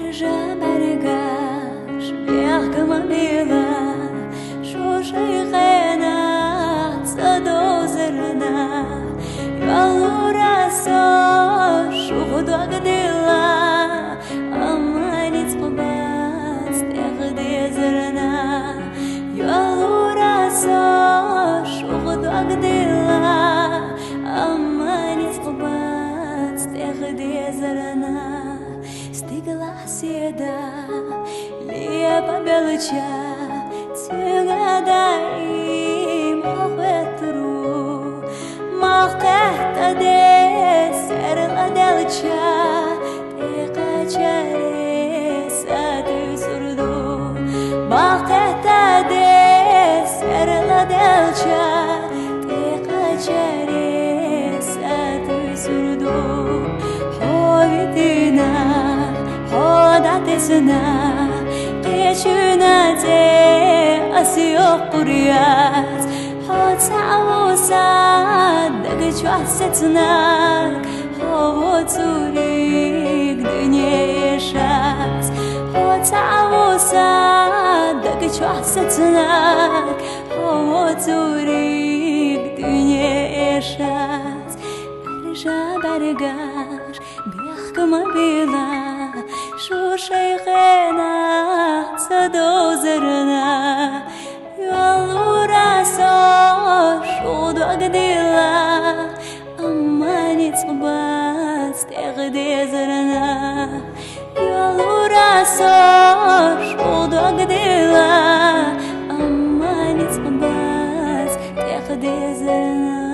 برگشت بیاکم بیلا شوشی خیانت صدا زرنا یالو راسا شود وقدیلا امانیت قبض تغدی زرنا یالو راسا شود وقدیلا امانیت قبض تغدی زرنا Сида, лия побелча, цегадай махветру, махтета де серла делча, те качаре саду сурду, махтета де серла делча, те качаре саду сурду, ховитина. Hodatesna keçunate asiyok quriyat hot sa'usa dagchwasetna hovoturik dunyeshas hot sa'usa dagchwasetna hovoturik dunyeshas arja bargash biakhkama bila شوشی خیانت صدا زرنا یالو راسا شود وقدیلا امانیت قبض تغدی زرنا یالو راسا شود وقدیلا امانیت قبض تغدی زرنا